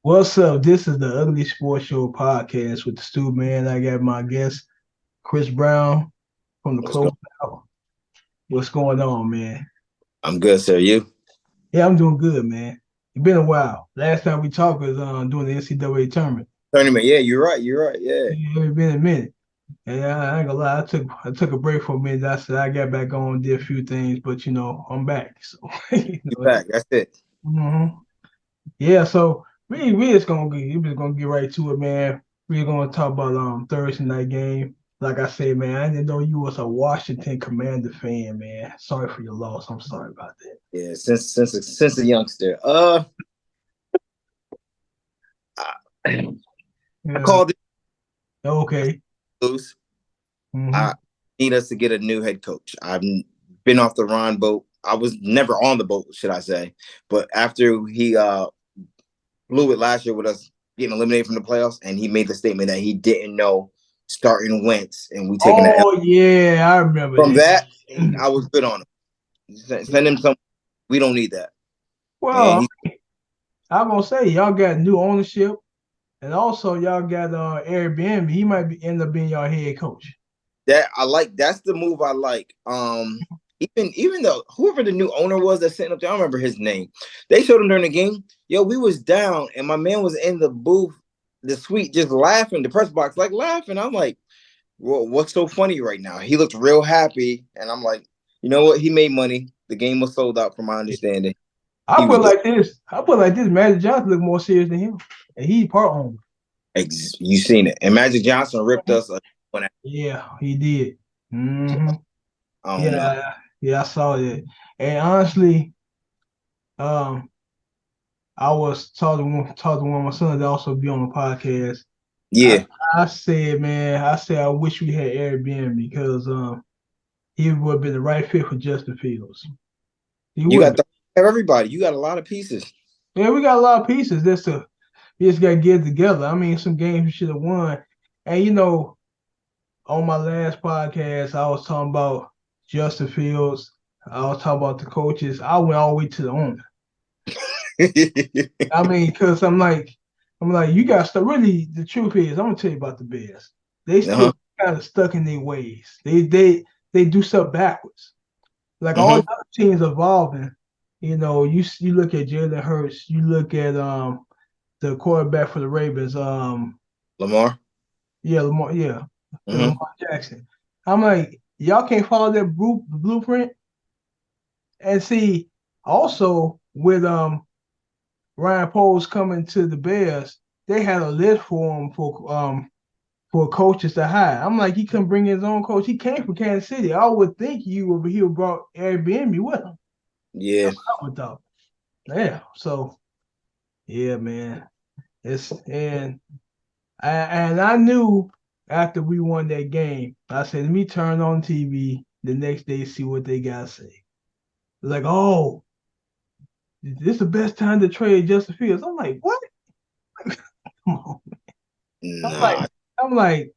What's up? This is the Ugly Sports Show podcast with the Stu Man. I got my guest Chris Brown from the What's going? Close Out. What's going on, man? I'm good, sir. You? Yeah, I'm doing good, man. It's been a while. Last time we talked was doing the NCAA tournament. Tournament. Yeah, you're right. You're right. Yeah. Yeah, it's been a minute. And I ain't gonna lie, I took a break for a minute. I said I got back on, did a few things, but I'm back. So You back. That's it. mhm. Yeah, so we just gonna get right to it, man. We're gonna talk about Thursday night game. Like I said, man, I didn't know you was a Washington Commander fan, man. Sorry for your loss. I'm sorry about that. Yeah. Since a youngster. I, I Yeah. called it Okay. loose. Hmm. I need us to get a new head coach. I've been off the Ron boat. I was never on the boat, should I say? But after he blew it last year with us getting eliminated from the playoffs, and he made the statement that he didn't know starting Wentz, and we taking the L. Oh yeah, I remember From that. that. I was good on him. Send him some. We don't need that. And Well, he I'm gonna say y'all got new ownership, and also y'all got Airbnb. He might end up being your head coach. that I like. That's the move I like. Even though whoever the new owner was that's sitting up there, I don't remember his name. They showed him during the game. Yo, we was down, and my man was in the booth, the suite, just laughing, the press box, like laughing. I'm like, well, what's so funny right now? He looked real happy, and I'm like, you know what? He made money. The game was sold out, from my understanding. I He put was it good. like this. I put it like this. Magic Johnson look more serious than him, and he part owner. You seen it, and Magic Johnson ripped us. Yeah, he did. Hmm. I don't know. Yeah, yeah, I saw that. And honestly, um, I was talking to one of my sons that also be on the podcast. I, Yeah, I said, man, I wish we had Airbnb because he would have been the right fit for Justin Fields. He you would have got been. everybody. You got a lot of pieces. Yeah, we got a lot of pieces. We just got to get it together. I mean, some games we should have won. And on my last podcast, I was talking about Justin Fields. I was talking about the coaches. I went all the way to the owner. I mean, because I'm like, you got to really. The truth is, I'm gonna tell you about the Bears. They still Uh-huh. kind of stuck in their ways. They do stuff backwards. Like all the Hmm. other teams evolving. You look at Jalen Hurts. You look at the quarterback for the Ravens. Lamar. Yeah, Lamar. Yeah, Hmm. Lamar Jackson. I'm like, y'all can't follow that blueprint. And see, also with Ryan Poles coming to the Bears, they had a list for him for coaches to hire. I'm like, he couldn't bring his own coach. He came from Kansas City. I would think he would brought Airbnb with him. Yeah. That's what I would thought. Yeah. So yeah, man. It's and I knew after we won that game, I said, let me turn on TV the next day, see what they got to say. Like, oh, this is the best time to trade Justin Fields. I'm like, what? Come on. I'm like, Nah. I'm like,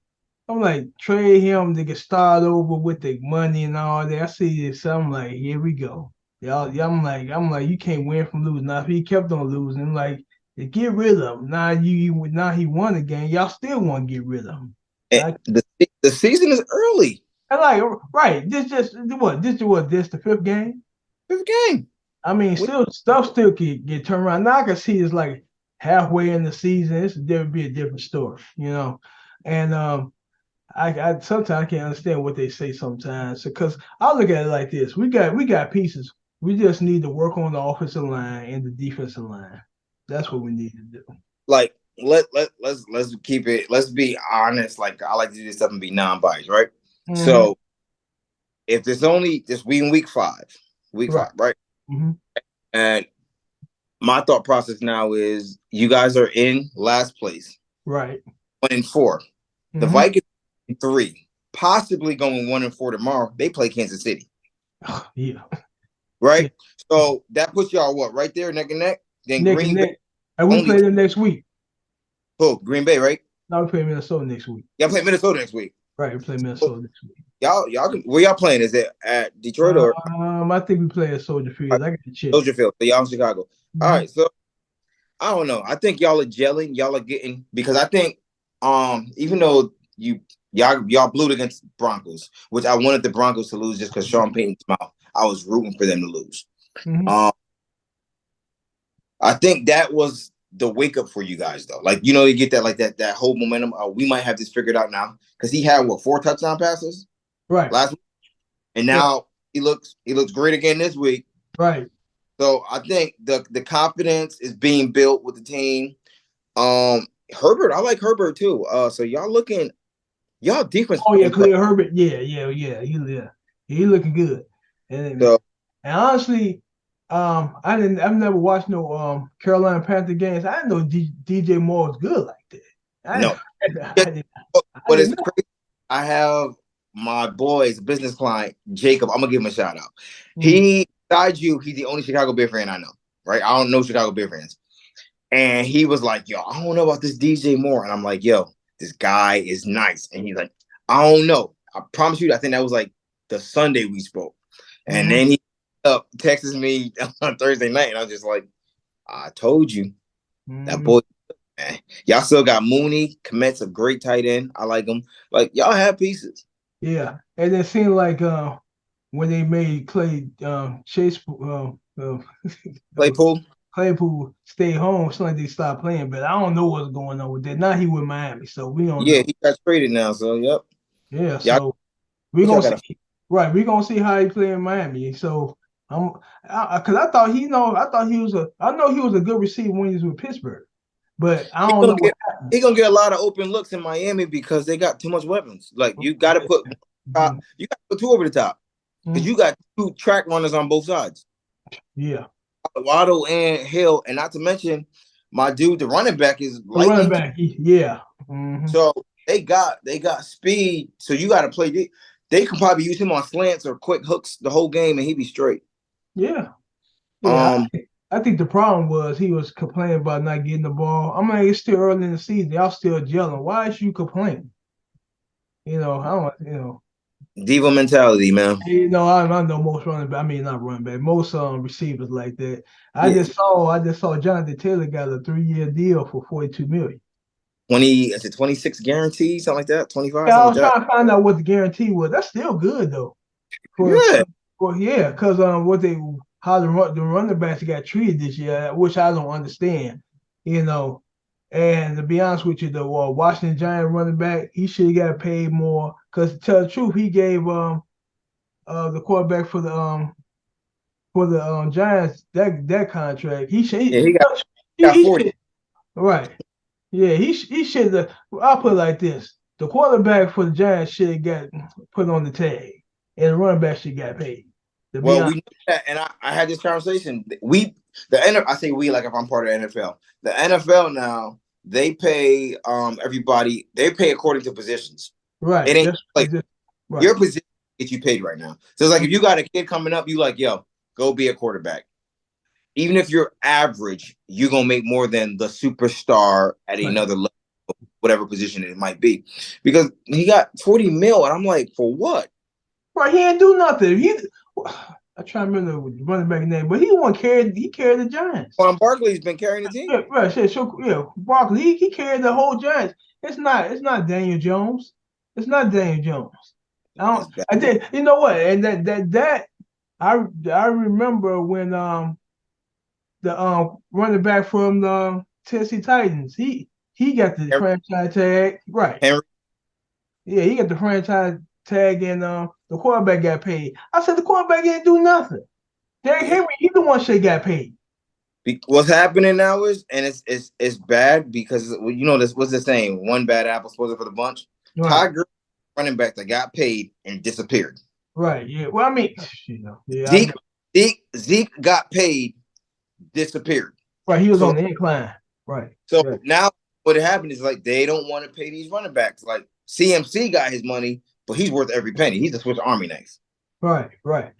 I'm like, trade him to get started over with the money and all that. I see this. I'm like, here we go. I'm like, you can't win from losing. Now, if he kept on losing, I'm like, get rid of him. Now he won the game. Y'all still want to get rid of him. Like, The season is early. I like, right? This the fifth game. Fifth game. I mean, We- still get turned around. Now I can see it's like halfway in the season. This would be a different story. And I sometimes I can't understand what they say sometimes because I look at it like this: we got pieces. We just need to work on the offensive line and the defensive line. That's what we need to do. Like let's keep it. Let's be honest. Like I like to do this stuff and be non-biased, right? Hmm. So if there's only this we in week Right. five, right? Hmm. And my thought process now is you guys are in last place, Right. 1-4. The Hmm. Vikings 3, possibly going 1-4 tomorrow. They play Kansas City, Yeah. Yeah. right? So that puts y'all what right there, neck and neck. Then Nick and Green Bay Nick. And we only play them next week. Green Bay, right? Now we play Minnesota next week. Y'all play Minnesota next week. Right. We play So Minnesota next week. y'all can where y'all playing? Is it at Detroit or I think we play at Soldier Field. I got to check. Soldier Field? So y'all in Chicago. All Hmm. right, so I don't know. I think y'all are gelling. Y'all are getting because I think even though y'all blew it against Broncos, which I wanted the Broncos to lose just because Sean Payton's mouth. I was rooting for them to lose. Mm-hmm. I think that was the wake up for you guys though. Like you get that whole momentum. We might have this figured out now because he had 4 touchdown passes Right. last week, and now he looks great again this week. Right. So I think the confidence is being built with the team. Herbert, I like Herbert too. So y'all defense. Oh yeah, Khalil Herbert. Yeah. He looking good. And So, honestly, I've never watched no Carolina Panther games. I didn't know DJ Moore was good like that. no. I What is didn't know. crazy? I have my boy's business client, Jacob. I'm gonna give him a shout out. Mm. Besides you, he's the only Chicago Bear fan I know. Right? I don't know Chicago Bear fans. And he was like, yo, I don't know about this DJ Moore. And I'm like, yo, this guy is nice. And he's like, I don't know. I promise you, I think that was like the Sunday we spoke. And then he texts me on Thursday night. And I was just like, I told you. That boy, man. Y'all still got Mooney. Komet's a great tight end. I like him. Like, y'all have pieces. Yeah. And it seemed like when they made Chase Claypool stay home, it's like they stopped playing, but I don't know what's going on with that. Now he with Miami, so we don't Yeah, know. he got traded now. So, yep. Yeah, so we're gonna see. Right, we're gonna see how he play in Miami. So because I thought I know he was a good receiver when he was with Pittsburgh, but I don't know what happened. He's gonna get a lot of open looks in Miami because they got too much weapons. Like you got to put you got to put 2 over the top because you got 2 track runners on both sides. Yeah, Waddle and Hill, and not to mention my dude, the running back is running back. Yeah. So they got speed. So you got to play. They could probably use him on slants or quick hooks the whole game, and he'd be straight. Yeah. I think the problem was he was complaining about not getting the ball. I'm like, it's still early in the season. Y'all still gelling. Why is you complaining? I don't. Diva mentality, man. I know most running back. I mean, not running back. Most receivers like that. I just saw Jonathan Taylor got a 3-year deal for $42 million. 26 guarantees, something like that. 25. Yeah, I was trying to find out what the guarantee was. That's still good though. Because how the running backs got treated this year, which I don't understand. And to be honest with you, the Washington Giant running back, he should have got paid more. Because to tell the truth, he gave the quarterback for the Giants that contract. He got 40. Right. Yeah, he should have. I'll put it like this: the quarterback for the Giants should have got put on the tag, and the running back should have got paid. Well, we knew that, and I had this conversation. I say we like if I'm part of the NFL. The NFL now they pay everybody. They pay according to positions. Right. It ain't like your position gets you paid right now. So it's like if you got a kid coming up, you like, yo, go be a quarterback. Even if you're average, you're gonna make more than the superstar at another level, whatever position it might be. Because he got 40 mil, and I'm like, for what? Right, he didn't do nothing. I try to remember the running back name, but he carried the Giants. Barkley's been carrying the team. Yeah, right. So Barkley, he carried the whole Giants. It's not Daniel Jones. It's not Daniel Jones. I did. You know what? And that I remember when the running back from the Tennessee Titans, he got the franchise tag, right? Henry. Yeah, he got the franchise tag, and the quarterback got paid. I said the quarterback didn't do nothing. Derrick Henry, he the one should got paid. What's happening now is, and it's bad because this what's the saying? One bad apple spoils it for the bunch. Right. Tiger running back that got paid and disappeared. Right. Yeah. Well, I mean, Zeke got paid, disappeared. Right. He was on the incline. Right. So now what happened is like they don't want to pay these running backs. Like CMC got his money, but he's worth every penny. He's a Swiss Army knife. Right.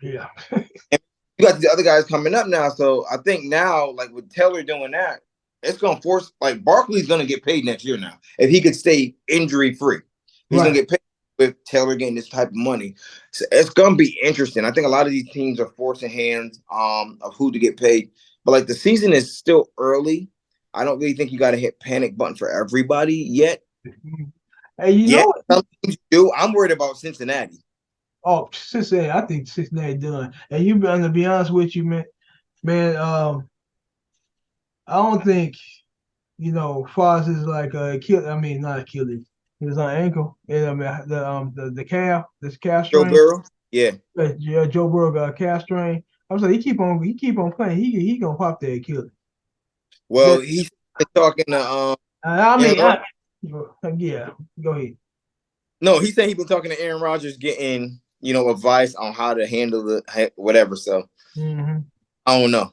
Yeah. You got the other guys coming up now. So I think now, like with Taylor doing that, it's going to force, like Barkley's going to get paid next year now. If he could stay injury free, he's going to get paid with Taylor getting this type of money. So it's going to be interesting. I think a lot of these teams are forcing hands of who to get paid. But like the season is still early. I don't really think you got to hit panic button for everybody yet. Hey, you Yeah, know, some teams do. I'm worried about Cincinnati. oh, Cincinnati, I think Cincinnati done. And you, to be honest with you, man, I don't think Foz is like I mean, not Achilles. He was on ankle. And I mean, the calf, this calf Joe strain. Burrow, yeah. Yeah, Joe Burrow got a calf strain. I was like, he keep on playing. He gonna pop the Achilles. Well, That, he's talking to I Aaron mean, Rodgers. yeah. Go ahead. No, he said he's been talking to Aaron Rodgers, getting advice on how to handle the whatever. So Hmm. I don't know.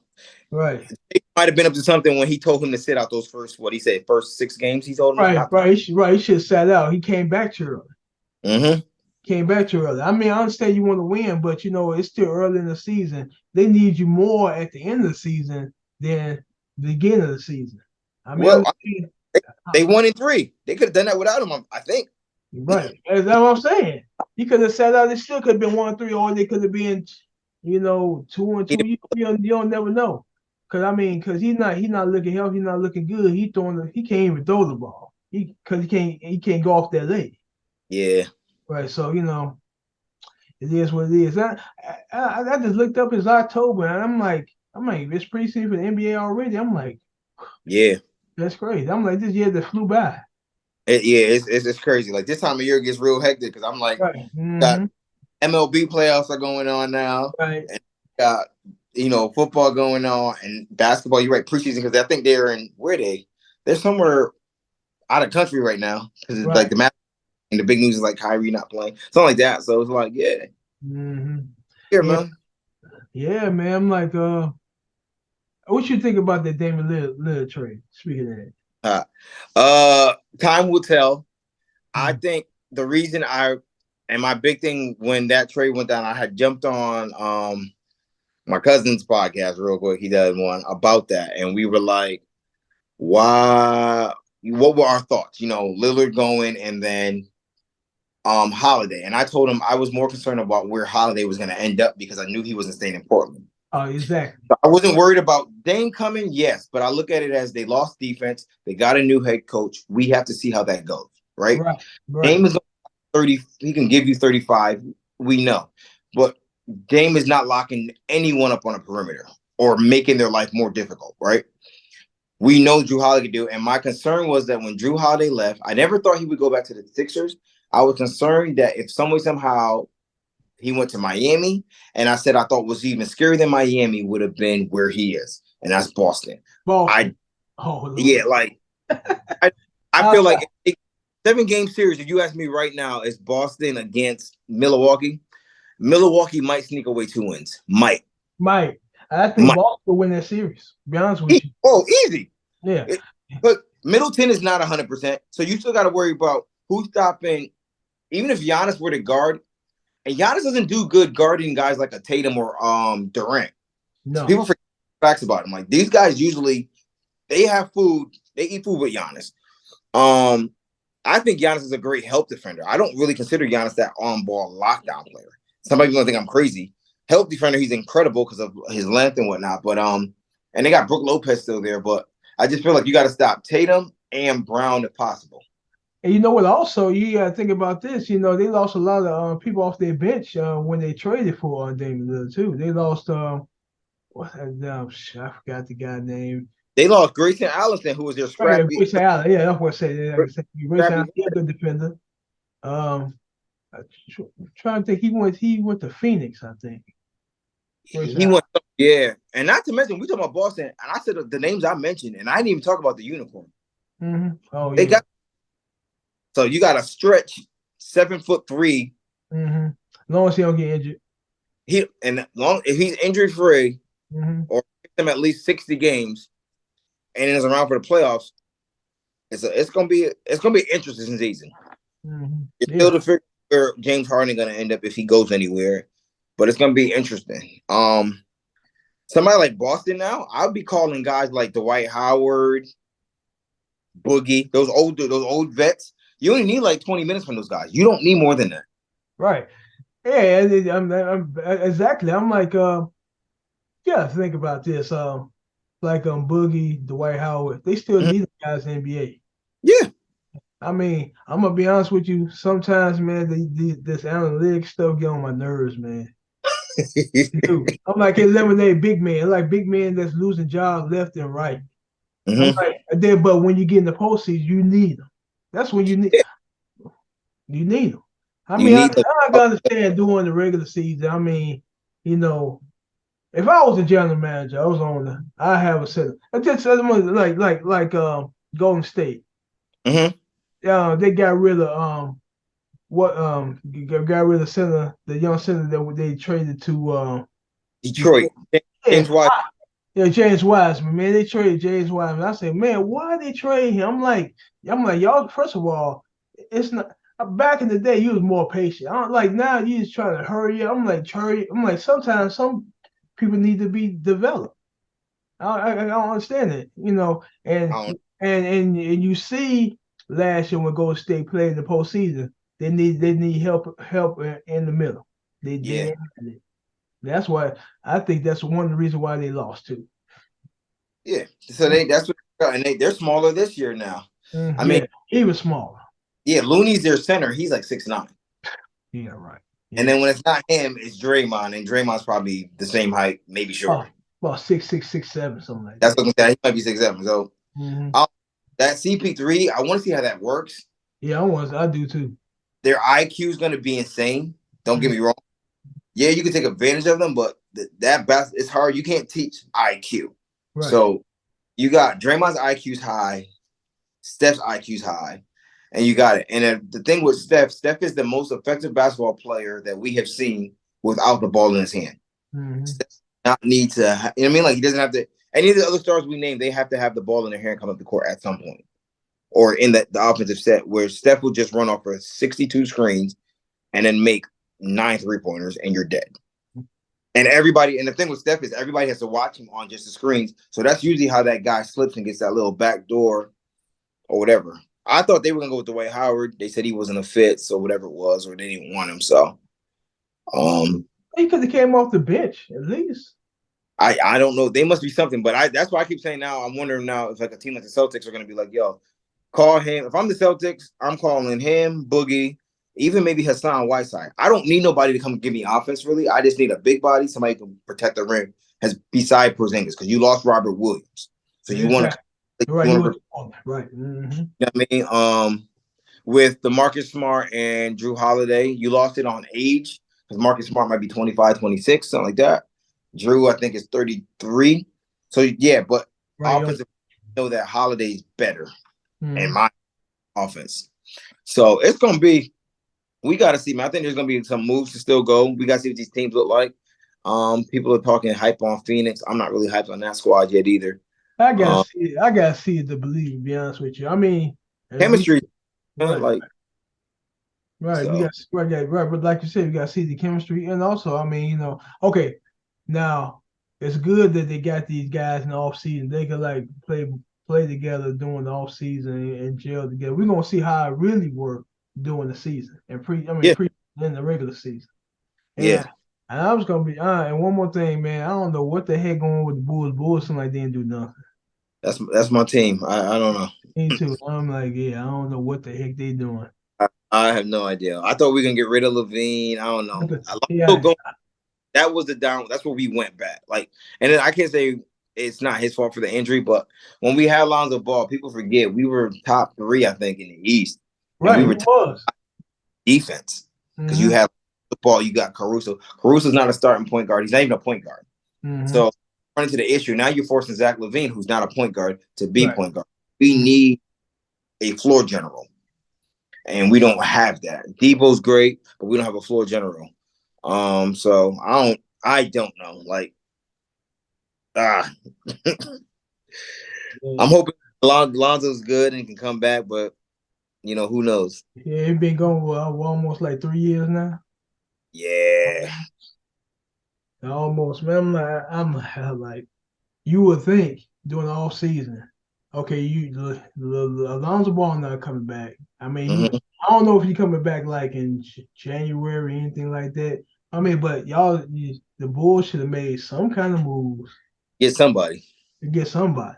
Right. It might have been up to something when he told him to sit out those first 6 games. He told him Right. not to. Right. He should have sat out. He came back too early. Mm-hmm. Came back too early. I mean, I understand you want to win, but it's still early in the season. They need you more at the end of the season than the beginning of the season. I mean, I Well, understand. they won in 3. They could have done that without him, I think. Right. That's what I'm saying. He could have sat out. It still could have been 1-3, or they could have been, 2-2. You don't never know. Because he's not looking healthy. He's not looking good. He can't even throw the ball. Because he can't go off that leg. Yeah. Right. So it is what it is. I just looked up his October, and I'm like, it's preseason for the NBA already. I'm like, Yeah. that's crazy. I'm like, this year that flew by. It's crazy. Like this time of year gets real hectic because I'm like, Right. got Mm-hmm. MLB playoffs are going on now, Right. and got football going on and basketball. You're right, preseason because I think they're somewhere out of country right now because it's like Right. the match and the big news is like Kyrie not playing, something like that. So it's like, yeah, Mm-hmm. here, Yeah. man. Yeah, man. I'm like, what you think about that Damon Lillard trade? Speaking of that. Uh, Time will tell. I Mm. think the reason my big thing when that trade went down, I had jumped on my cousin's podcast real quick. He does one about that, and we were like, why? What were our thoughts? Lillard going and then Holiday. And I told him I was more concerned about where Holiday was going to end up because I knew he wasn't staying in Portland. Oh, exactly. I wasn't worried about Dame coming, yes, but I look at it as they lost defense. They got a new head coach. We have to see how that goes, right? Right. Right. Dame is 30. He can give you 35. We know, but Dame is not locking anyone up on a perimeter or making their life more difficult, right? We know Jrue Holiday can do. And my concern was that when Jrue Holiday left, I never thought he would go back to the Sixers. I was concerned that if some way, somehow he went to Miami, and I said I thought was even scarier than Miami would have been where he is, and that's Boston. Boston. Oh, Lord. Yeah, like I feel like 7-game series. If you ask me right now, is Boston against Milwaukee. Milwaukee might sneak away 2 wins. Might. I think Boston will win that series. To be honest with you. Oh, easy. Yeah. But Middleton is not 100%, so you still got to worry about who's stopping. Even if Giannis were to guard, and Giannis doesn't do good guarding guys like a Tatum or Durant. No. So people forget facts about him. Like these guys usually they have food, they eat food with Giannis. I think Giannis is a great help defender. I don't really consider Giannis that on-ball lockdown player. Somebody's gonna think I'm crazy. Help defender, he's incredible because of his length and whatnot. But and they got Brook Lopez still there. But I just feel like you got to stop Tatum and Brown if possible. And you know what? Also, you got to think about this. They lost a lot of people off their bench when they traded for Damian Lillard too. They lost what's that? I forgot the guy's name. They lost Grayson Allison, who was their scrappy. Grayson Allen. Yeah, that's what I said. Grayson Allen, he's a good defender. Trying to think, he went to Phoenix, I think. He went, yeah, and not to mention we talking about Boston, and I said the names I mentioned, and I didn't even talk about the uniform. Mm-hmm. Oh, yeah. They got so you got to stretch 7'3". Mm-hmm. As long as he don't get injured. If he's injury free, mm-hmm. or him at least 60 games, and is around for the playoffs, it's gonna be an interesting season. Mm-hmm. It's still to figure where James Harden gonna end up if he goes anywhere, but it's gonna be interesting. Somebody like Boston now, I'll be calling guys like Dwight Howard, Boogie, those old vets. You only need like 20 minutes from those guys. You don't need more than that. Right. Yeah, I'm exactly. I'm like, think about this. like Boogie, Dwight Howard. They still Mhm. need the guys in the NBA. Yeah. I mean, I'm gonna be honest with you. Sometimes, man, this analytics stuff get on my nerves, man. Dude, I'm like eliminate big man, like big man that's losing jobs left and right. I'm Hmm. like, then, but when you get in the postseason, you need them. That's when Yeah. you need them. I You mean, need the I can understand during the regular season. I mean, you know, if I was a general manager, I was on the, I have a set. I just like Golden State. Mhm. They got rid of got rid of center, the young center that they traded to before. Detroit. Yeah, James White. yeah, James Wiseman, man. They traded James Wiseman. I said, man, why they trade him? I'm like, y'all. First of all, it's not. Back in the day, you was more patient. I don't like now. You just trying to hurry up. I'm like, hurry. I'm like, sometimes some people need to be developed. I don't understand it, and Um, and you see last year when Golden State played in the postseason, they need help in the middle. They yeah. didn't have it. That's why I think that's one of the reasons why they lost too. Yeah. So that's what and they're smaller this year now. I mean, Yeah, he was smaller. yeah, Looney's their center. He's like 6'9". Yeah, right. And Yeah, then when it's not him, it's Draymond, and Draymond's probably the same height, maybe shorter. about 6'6", 6'7", something like That's that. what I'm saying. He might be 6'7". So Hmm. I'll, that CP3, I want to see how that works. Yeah, I do too. Their IQ is going to be insane. Don't get Mhm. me wrong. Yeah, you can take advantage of them, but that best it's hard. You can't teach IQ. Right. So you got Draymond's IQ's high, Steph's IQ's high, and you got it. And the thing with Steph is the most effective basketball player that we have seen without the ball in his hand. Hmm. Steph does not need to, you know what I mean? Like he doesn't have to. Any of the other stars we named, they have to have the ball in their hand come up the court at some point, or in the offensive set, where Steph will just run off for 62 screens and then make 9 3-pointers, and you're dead. And everybody, and the thing with Steph is everybody has to watch him on just the screens. So that's usually how that guy slips and gets that little back door or whatever. I thought they were gonna go with Dwight Howard. They said he wasn't a fit, so whatever it was, or they didn't want him. So um He could have came off the bench at least. I don't know. They must be something, but I that's why I keep saying now. I'm wondering now if like a team like the Celtics are gonna be like, yo, call him. If I'm the Celtics, I'm calling him, Boogie, even maybe Hassan Whiteside. I don't need nobody to come give me offense really. I just need a big body, somebody who can protect the rim as beside Porzingis, because you lost Robert Williams. So you want Exactly. to Right. you He want was to right. Hmm. you know what I mean? With the Marcus Smart and Drew Holiday, you lost it on age because Marcus Smart might be 25, 26, something like that. Drew, I think, is 33. So, yeah, but Right. offensive, know that Holiday's better in Mm-hmm. my offense. So it's going to be, we got to see, man. I think there's going to be some moves to still go. We got to see what these teams look like. People are talking hype on Phoenix. I'm not really hyped on that squad yet either. I gotta Um, see it. I gotta see it to believe. To be honest with you, I mean, we chemistry, man, right, like, right. We so. got right, yeah, right. But like you said, we gotta see the chemistry, and also, I mean, okay. Now it's good that they got these guys in the off season. They could like play together during the off season and gel together. We're gonna see how it really worked during the season and Yeah, pre in the regular season. yeah. And I was gonna be and one more thing, man. I don't know what the heck going on with the Bulls. Bulls seem like they didn't do nothing. That's my team. I don't know. Me too. I'm like, yeah, I don't know what the heck they doing. I have no idea. I thought we were gonna get rid of Levine. I don't know. Still Yeah, going. That was the down. That's where we went back. Like, and then I can't say it's not his fault for the injury, but when we had Lonzo Ball, people forget we were top 3, I think, in the East, and we right. He were top was. defense because you Mm-hmm. have the ball. You got Caruso. Caruso's not a starting point guard. He's not even a point guard. Mm-hmm. So running to the issue now, you're forcing Zach Levine, who's not a point guard, to be Right. point guard. We Mm-hmm. need a floor general, and we don't have that. Debo's great, but we don't have a floor general. So I don't know. Like, ah, Yeah. I'm hoping Lonzo's good and can come back, but who knows? Yeah, it been going almost like 3 years now. Yeah, Almost, man. I'm like, you would think during the off season, okay, Alonzo Ball not coming back. I mean, hmm I don't know if he coming back like in January or anything like that. I mean, but the Bulls should have made some kind of moves. get somebody. to get somebody.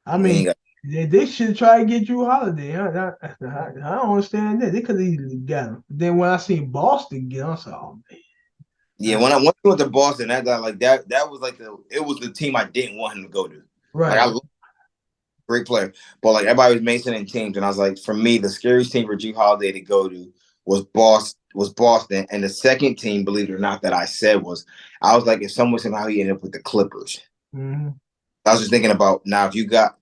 I You ain't mean, got they should try to get Drew Holiday. I don't understand that. They could have easily got him. Then when I seen Boston get, I said, "Oh yeah. man, When I went to Boston, that guy like that was like it was the team I didn't want him to go to. Like I right." love great player, but like everybody was mentioning teams, and I was like, for me, the scariest team for Drew Holiday to go to was Boston, and the second team, believe it or not, that I said was I was like, if somehow he ended up with the Clippers. Mm-hmm. I was just thinking about now if you got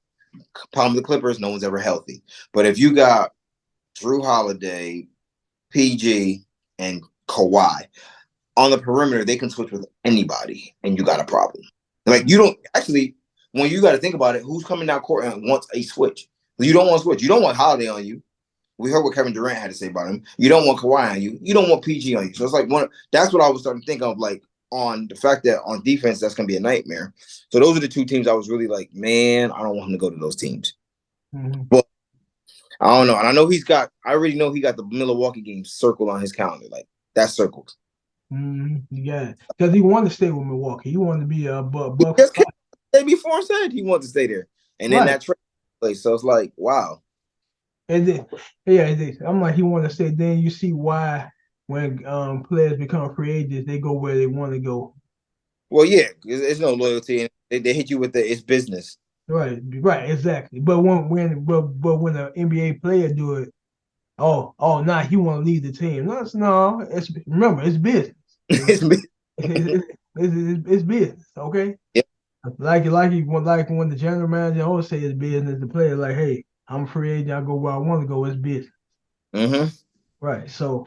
problem with the Clippers, no one's ever healthy, but if you got Drew Holiday, PG, and Kawhi on the perimeter, they can switch with anybody, and you got a problem. Like you don't actually, when you got to think about it, who's coming down court and wants a switch? You don't want to switch. You don't want Holiday on you. We heard what Kevin Durant had to say about him. You don't want Kawhi on you. You don't want PG on you. So it's like that's what I was starting to think of, like on the fact that on defense that's gonna be a nightmare. So those are the two teams I was really like, man, I don't want him to go to those teams. Mm-hmm. But I don't know. And I already know he got the Milwaukee game circled on his calendar. Like that's circled. Mm-hmm. Yeah, because he wanted to stay with Milwaukee. He wanted to be a He Buck. just came the day before and said he wanted to stay there. And then Right. that trade place. So it's like, wow. And then, yeah, I'm like, he wanted to stay. Then you see why when players become free agents, they go where they want to go. Well, yeah, there's no loyalty. And they hit you with it's business. Right, exactly. But when an NBA player do it, nah, he want to leave the team. No, remember, it's business. It's It's business, okay? Yeah. Like when the general manager always say it's business, the player like, hey, I'm a free agent, I go where I want to go, it's business. Mm-hmm. Right. So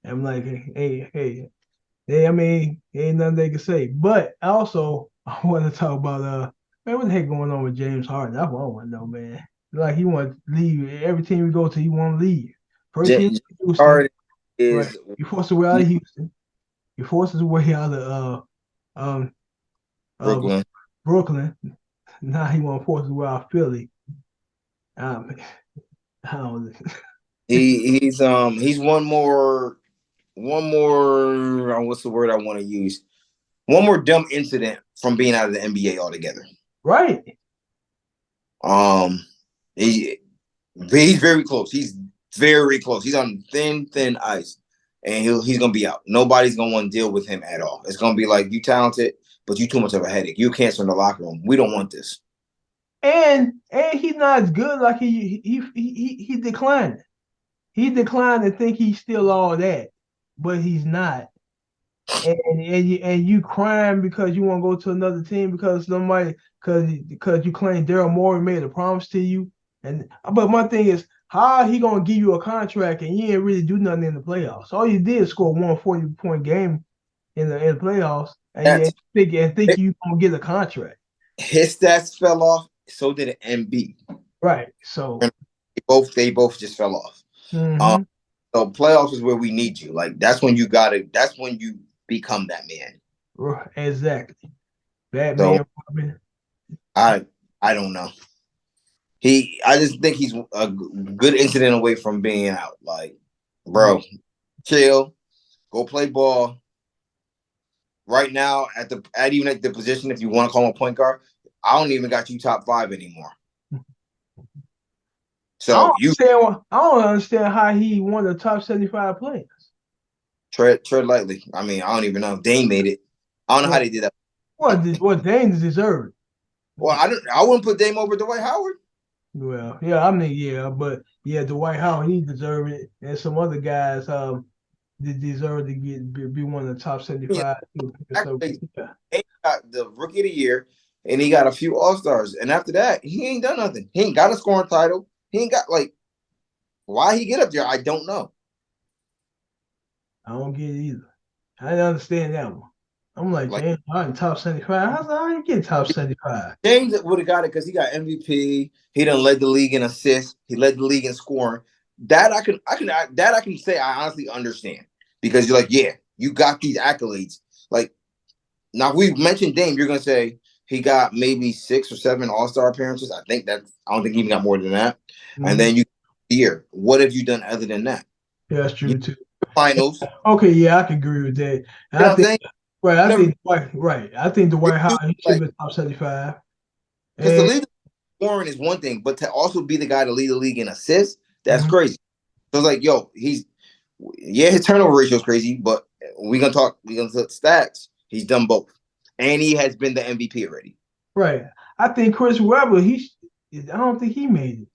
I'm like, hey, I mean, ain't nothing they can say. But also I want to talk about man, what the heck going on with James Harden? That's what I want to know, man. Like he want to leave. Every team we go to, he want to leave. First he Houston, Harden right? is He forced his way out of Houston. He forced his way out of um uh Brooklyn. Brooklyn. Now he want to force his way out of Philly. Um, I don't. He's one more what's the word I want to use? One more dumb incident from being out of the NBA altogether. Right. He's very close. He's very close. He's on thin ice, and he's gonna be out. Nobody's gonna want to deal with him at all. It's gonna be like you talented, but you too much of a headache. You cancer in the locker room. We don't want this. And he's not as good. Like he declined. He declined to think he's still all that, but he's not. And you crying because you want to go to another team because you claim Daryl Morey made a promise to you. But my thing is, how he gonna give you a contract and you ain't really do nothing in the playoffs? All you did is score 140-point game in the playoffs, and That's you think you gonna get a contract. his stats fell off. So did Embiid. Right. So They both just fell off. mm-hmm. So playoffs is where we need you. Like that's when you become that man. Exactly. So Batman. I don't know. I just think he's a good incident away from being out. Like, bro, chill, go play ball. Right now, even at the position, if you want to call him a point guard, I don't even got you top 5 anymore. So I don't understand how he won the top 75 players. Tread lightly. I mean, I don't even know if Dame made it. I don't know how they did that. What Dame deserved. Well, I wouldn't put Dame over Dwight Howard. Well, yeah, I mean, yeah, but yeah, Dwight Howard, he deserved it, and some other guys deserve to be one of the top 75. Actually, he got the rookie of the year, and he got a few All-Stars. And after that, he ain't done nothing. He ain't got a scoring title. He ain't got why he get up there, I don't know. I don't get it either. I didn't understand that one. I'm like James Harden top 75. How you get top 75? James would have got it because he got MVP. He done led the league in assists. He led the league in scoring. That I can say I honestly understand because you're like, yeah, you got these accolades. Like now, if we mentioned Dame, you're gonna say he got maybe 6 or 7 All-Star appearances. I don't think he even got more than that. Mm-hmm. And then what have you done other than that? Yeah, that's true too. Finals. Okay, yeah, I can agree with that. I think Dwight Howard should be top 75. Because to And lead Warren is one thing, but to also be the guy to lead the league in assists, that's mhm. crazy. So it's like, yo, his turnover ratio is crazy, but we're gonna talk stats. He's done both, and he has been the MVP already. Right. I think Chris Webber, I don't think he made it.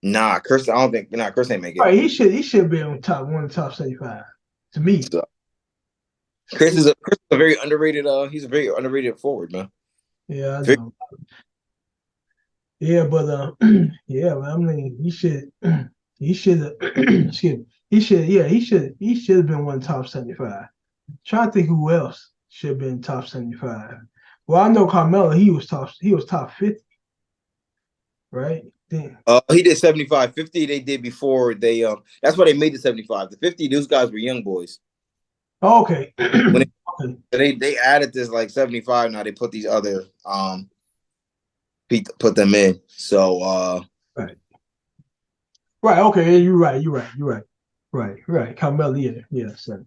Nah, Chris, I don't think. Nah, Chris ain't make it. Right. He should be on one of the top 75 to me. So, Chris is a very underrated. He's a very underrated forward, man. Yeah, I Very, know. Yeah, but yeah, I mean, he should have, excuse me, he should have been one of the top 75. Trying to think who else should have been top 75. Well, I know Carmelo, he was top 50, right? Then, he did 75. 50 they did before they. That's why they made the 75. The 50, those guys were young boys. okay. When Okay. they added this like 75, now they put these other put them in. So Right. Right. Okay. Yeah, you're right. You're right. You're right. Right. Right. Carmelo, yeah. Yeah. So,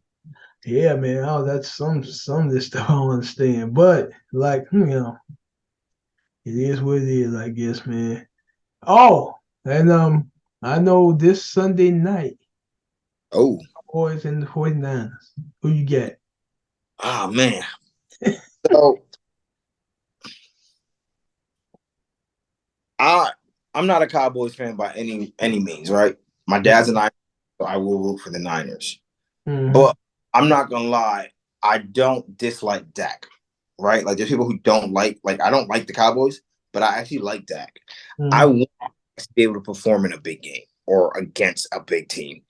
yeah, man. Oh, that's some of this stuff I don't understand. But like, it is what it is, I guess, man. Oh, and I know this Sunday night, oh boys and the 49ers. Who you get? man. So I'm not a Cowboys fan by any means, right? My dad's a Niners, so I will root for the Niners. Mm-hmm. But I'm not gonna lie, I don't dislike Dak, right? Like there's people who don't like I don't like the Cowboys, but I actually like Dak. I Mm-hmm. want to be able to perform in a big game or against a big team.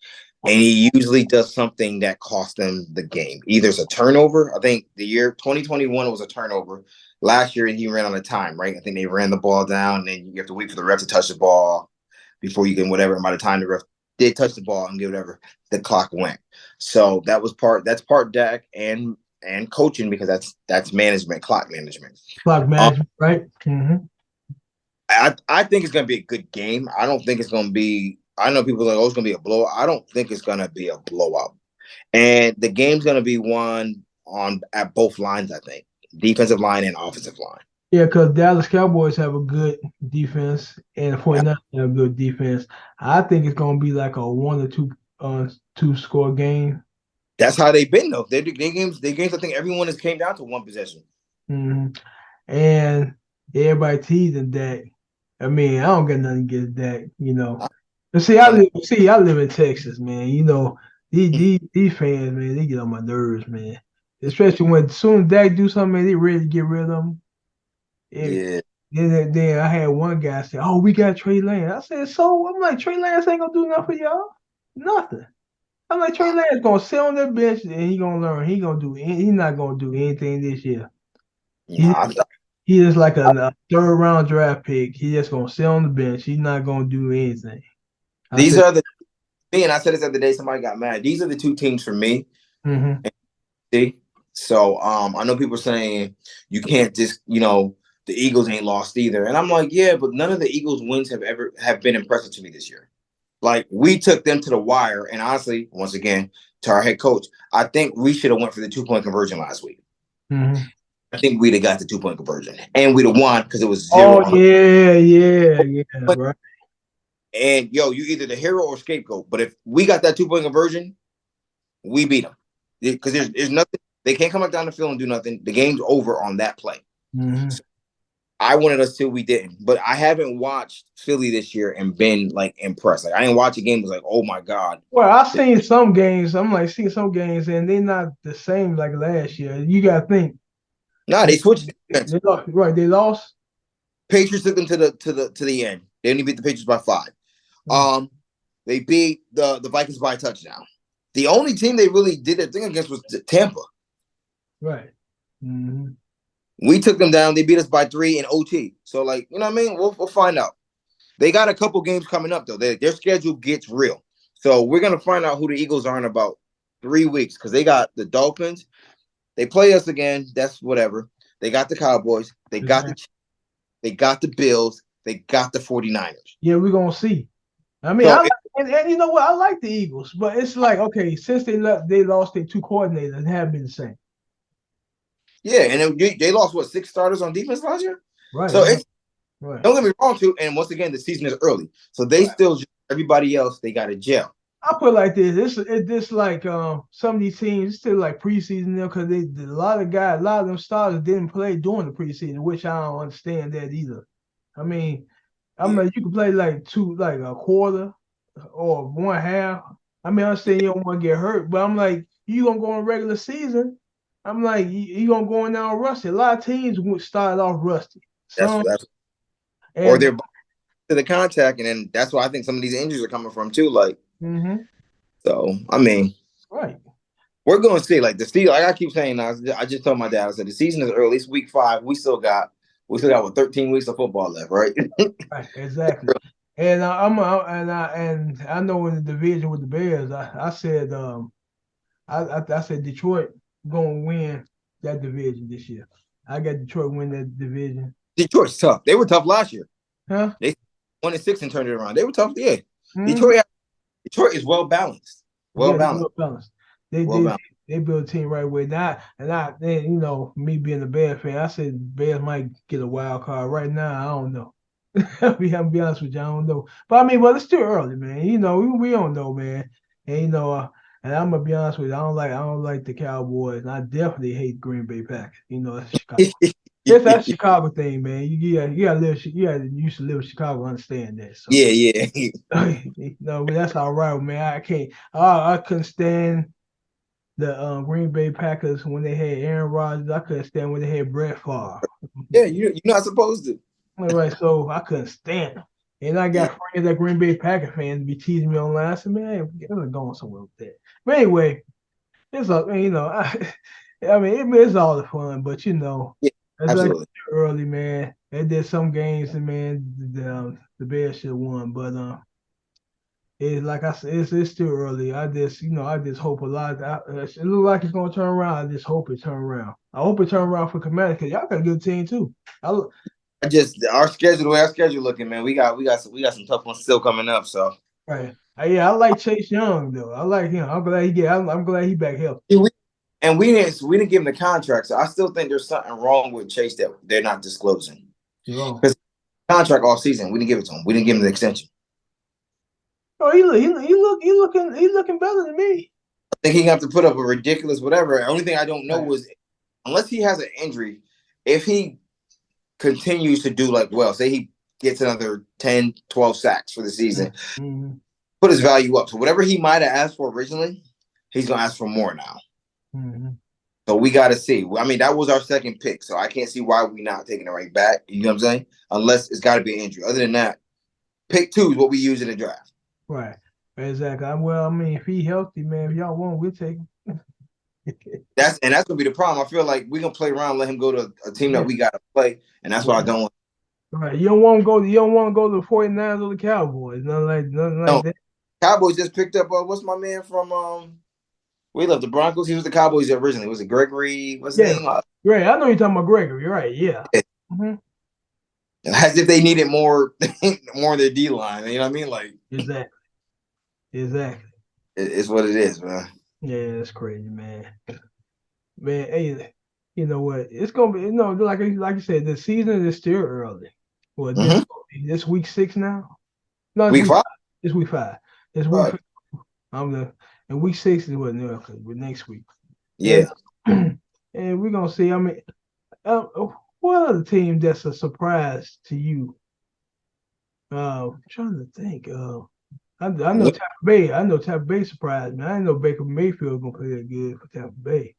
And he usually does something that costs them the game. Either it's a turnover. I think the year 2021 was a turnover. Last year he ran out of time, right? I think they ran the ball down, and then you have to wait for the ref to touch the ball before you can whatever. And by the time the ref did touch the ball and get whatever, the clock went. So that's part Dak and coaching, because that's management, clock management. Clock management, right? Mm-hmm. I think it's gonna be a good game. I don't think it's gonna be. I know people are like, oh, it's gonna be a blowout. I don't think it's gonna be a blowout. And the game's gonna be won on at both lines. I think defensive line and offensive line. Yeah, because Dallas Cowboys have a good defense and the 49ers have a good defense. I think it's gonna be like a one or two score game. That's how they've been though. They games. They games. I think everyone has came down to one possession. Mm-hmm. And everybody teasing Dak. I mean, I don't get nothing against Dak. But I live in Texas, man. These fans, man, they get on my nerves, man. Especially when soon as Dak do something, man, they ready to get rid of him. And Yeah. then I had one guy say, "Oh, we got Trey Lance." I said, "So?" I'm like, "Trey Lance ain't gonna do nothing for y'all. Nothing." I'm like, "Trey Lance gonna sit on that bench and he gonna learn. He's not gonna do anything this year. He Nah, he is like a third round draft pick. He just gonna sit on the bench. He's not gonna do anything." I these said, are the me and I said this the other day. Somebody got mad. These are the two teams for me. mm-hmm. See, so I know people saying you can't just the Eagles ain't lost either, and I'm like, yeah, but none of the Eagles wins have been impressive to me this year. Like we took them to the wire, and honestly, once again, to our head coach, I think we should have went for the 2-point conversion last week. Mm-hmm. I think we'd have got the 2-point conversion, and we'd have won because it was Oh 0. yeah, right. And you either the hero or scapegoat. But if we got that 2-point conversion, we beat them because there's nothing. They can't come back down the field and do nothing. The game's over on that play. Mm-hmm. So I wanted us to, we didn't. But I haven't watched Philly this year and been like impressed. Like I didn't watch a game was like, oh my god. Well, I've seen some games. I'm like seeing some games, and they're not the same like last year. You gotta think. Nah, they switched defense. They lost, right? They lost. Patriots took them to the end. They only beat the Patriots by 5. They beat the Vikings by a touchdown. The only team they really did their thing against was Tampa. Right. Mm-hmm. We took them down. They beat us by 3 in OT. So, like, you know what I mean? We'll find out. They got a couple games coming up, though. Their schedule gets real. So, we're going to find out who the Eagles are in about 3 weeks because they got the Dolphins. They play us again. That's whatever. They got the Cowboys. They got the Bills. They got the 49ers. Yeah, we're going to see. I mean, and you know what? I like the Eagles, but it's like, okay, since they lost their 2 coordinators, it have been the same. Yeah, and they lost, 6 starters on defense last year? Right. So Right. Don't get me wrong, too. And once again, the season is early, so they Right. still everybody else they got to gel. I put it like this. It's like some of these teams it's still like preseason there because a lot of them starters didn't play during the preseason, which I don't understand that either. I mean, I'm Yeah, like you can play like a quarter or one half. I mean, I understand you don't want to get hurt, but I'm like, you gonna go in regular season. I'm like, you gonna go in now rusty. A lot of teams started off rusty. Some that's or and they're to the contact, and then that's why I think some of these injuries are coming from too. Like, hmm so I mean, right. we're going to see. Like the season, like I keep saying, I just told my dad, I said the season is early. It's week 5. We still got what 13 weeks of football left, right? Right, exactly. And and I know in the division with the Bears, I said I said Detroit gonna win that division this year. I got Detroit win that division. Detroit's tough. They were tough last year. Huh? They 1-6 and turned it around. They were tough. Yeah, Hmm. Detroit. Detroit is well balanced. Well Yeah, they balanced. well balanced. They Well they balanced. they built a team right way. Now and then me being a Bears fan, I said Bears might get a wild card. Right now, I don't know. I'll be honest with you, I don't know. But I mean, it's still early, man. We don't know, man. And and I'm gonna be honest with you, I don't like the Cowboys. And I definitely hate Green Bay Packers. That's Chicago. That's a Chicago thing, man. You gotta used to live in Chicago, understand that. So Yeah, yeah. that's all right, man. I can't. I couldn't stand the Green Bay Packers when they had Aaron Rodgers. I couldn't stand when they had Brett Favre. Yeah, you're not supposed to. Right, so I couldn't stand them. And I Yeah, got friends that Green Bay Packer fans be teasing me online. I said, man, I'm going somewhere with that. But anyway, it's all I mean, it's all the fun, but yeah, as I absolutely. early, man, they did some games, and man, the Bears should have won, but it's like I said, it's still early. I just hope a lot. It look like it's gonna turn around. I just hope it turn around. I hope it turn around for Commanders because y'all got a good team too. I, Our schedule, the way our schedule looking, man, we got some tough ones still coming up. So Right. Yeah, I like Chase Young though. I like him. I'm glad he back healthy. yeah, we didn't give him the contract. So I still think there's something wrong with Chase that they're not disclosing. You know. Because contract all season, we didn't give it to him. We didn't give him the extension. Oh, he looking better than me. I think he have to put up a ridiculous whatever. The only thing I don't know Right. was unless he has an injury, if he continues to do like well, say he gets another 10, 12 sacks for the season, Mm-hmm. put his value up. So whatever he might have asked for originally, he's gonna ask for more now. Mm-hmm. So we got to see. I mean, that was our second pick, so I can't see why we not taking it right back. You know what I'm saying? Unless it's got to be an injury. Other than that, pick 2 is what we use in the draft. Right. Exactly. Well, I mean, if he healthy, man, if y'all want, we'll take him. That's gonna be the problem. I feel like we gonna play around, let him go to a team that Yeah. we got to play, and that's what I Yeah. don't want. Right. You don't want to go to the 49ers or the Cowboys. Nothing like No, that. Cowboys just picked up. What's my man from? We left the Broncos. He was the Cowboys originally. Was it Gregory? What's his Yeah. name? Great. I know you're talking about Gregory. You're right. Yeah. Mm-hmm. As if they needed more, more of their D line. You know what I mean? Like Exactly. Exactly. it's what it is, man. Yeah, that's crazy, man. Man, hey, you know what? It's gonna be like you said, the season is still early. Well, Mm-hmm. this week 6 now. No, it's Week week 5. it's week 5. It's week Right. 5. I'm the and week 6 is what new with next week. Yeah. And and we're gonna see. I mean, what other team that's a surprise to you? I'm trying to think. I know Tampa Bay. I know Tampa Bay surprised me. I didn't know Baker Mayfield was gonna play that good for Tampa Bay.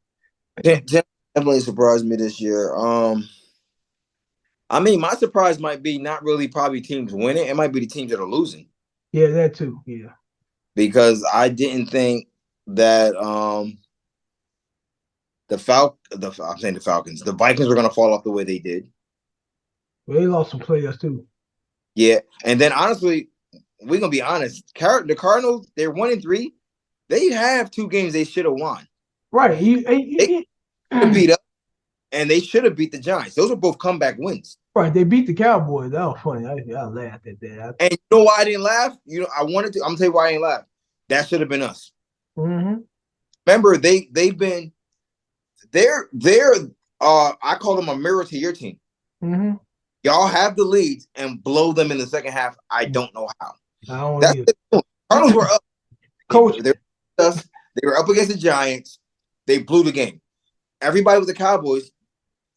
Definitely surprised me this year. I mean, my surprise might be not really probably teams winning. It might be the teams that are losing Yeah, that too. Yeah. because I didn't think that I'm saying the Falcons, the Vikings were going to fall off the way they did. Well, they lost some players too. Yeah, and then honestly, we're gonna be honest. The Cardinals, they're 1-3. They have 2 games they should have won. Right. They beat up, and they should have beat the Giants. Those are both comeback wins. Right. They beat the Cowboys. That was funny. I laughed at that. And you know why I didn't laugh? I wanted to. I'm gonna tell you why I didn't laugh. That should have been us. Mm-hmm. Remember, they've been they're I call them a mirror to your team. Mm-hmm. y'all have the leads and blow them in the second half. I don't know how. I don't That's either. the Cardinals were up. Coach, They were up against the Giants. They blew the game. Everybody with the Cowboys,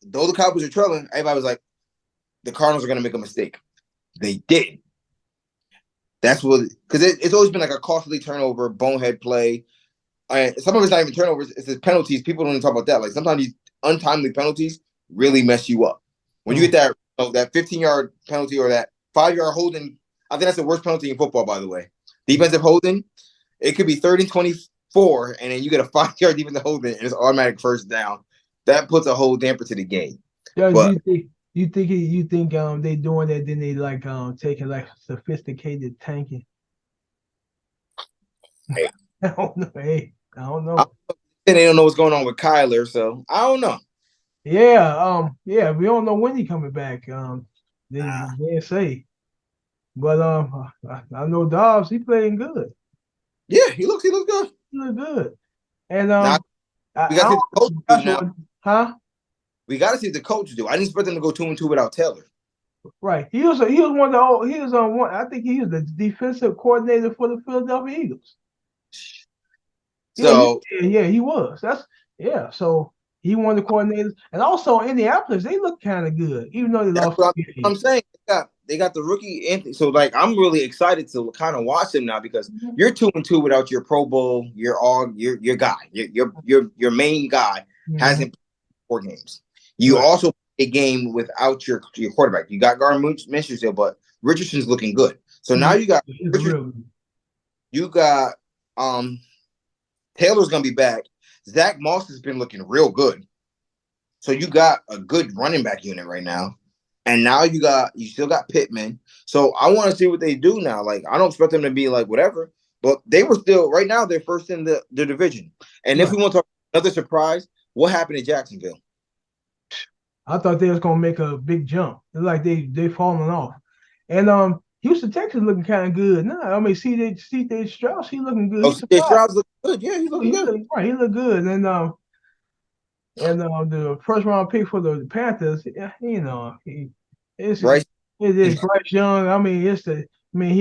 though the Cowboys are trailing, everybody was like, the Cardinals are going to make a mistake. They did. That's what, because it's always been like a costly turnover, bonehead play. Some of it's not even turnovers, it's the penalties. People don't even talk about that. Like sometimes these untimely penalties really mess you up. When you get that 15-yard penalty or that 5-yard holding, I think that's the worst penalty in football, by the way. Defensive holding, it could be 30-24, and then you get a 5-yard defensive holding, and it's automatic first down. That puts a whole damper to the game. yeah, But you think they doing that? Then they like taking like sophisticated tanking. Hey. I don't know. Hey, I don't know. And they don't know what's going on with Kyler, so I don't know. Yeah, we don't know when he coming back. They didn't say, but I know Dobbs. He playing good. Yeah, he looks good. He look good. And Now we got to see the coach do now. Huh? We got to see the coach do. I didn't expect them to go 2-2 without Taylor. Right. He was one of the he was on one. I think he was the defensive coordinator for the Philadelphia Eagles. So he was. So he won the coordinators, and also Indianapolis, they look kind of good, even though they lost. I'm saying they got the rookie Anthony. So like I'm really excited to kind of watch them now because you're 2-2 without your Pro Bowl, your guy, your main guy hasn't played 4 games. You also play a game without your quarterback. You got Gardner Minshew still, but Richardson's looking good. So now you got Taylor's gonna be back. Zach Moss has been looking real good. So you got a good running back unit right now. And now you still got Pittman. So I want to see what they do now. Like, I don't expect them to be like whatever, but they were still right now, they're first in the division. And if we want to talk another surprise, what happened in Jacksonville? I thought they was gonna make a big jump. It's like they falling off. And Houston, Texas looking kind of good. No, I mean CJ Strauss, he looking good. CJ Strauss looking good. Yeah, he's looking good. He look good. And the first round pick for the Panthers, it's Bryce Young. I mean, he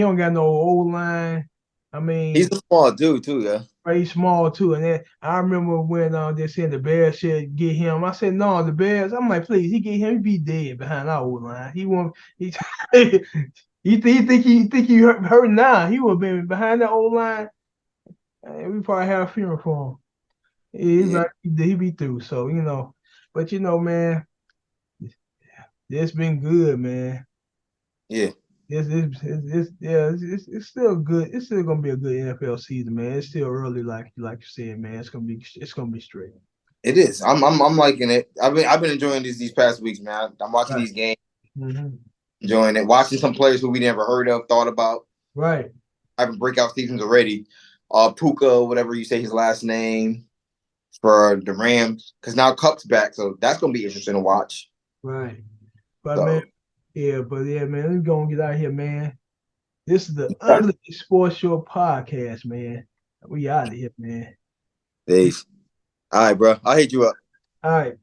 don't got no old line. I mean, he's a small dude too, yeah. He's small too. And then I remember when they said the Bears should get him. I said no, the Bears. I'm like, please, he get him. He be dead behind our old line. He won't. He think he hurt now. He would have been behind that old line. We probably have a funeral for him. He be through. So but man, it's been good, man. Yeah. It's still good. It's still gonna be a good NFL season, man. It's still early, like you said, man. It's gonna be straight. It is. I'm liking it. I've been enjoying these past weeks, man. I'm watching these games, enjoying it. Watching some players who we never heard of, thought about. Right. Having breakout seasons already. Puka, whatever you say his last name, for the Rams, because now Cup's back, so that's gonna be interesting to watch. Right. But man, man, let's go and get out of here, man. This is the Ugly Sports Show podcast, man. We out of here, man. Peace. All right, bro. I'll hit you up. All right.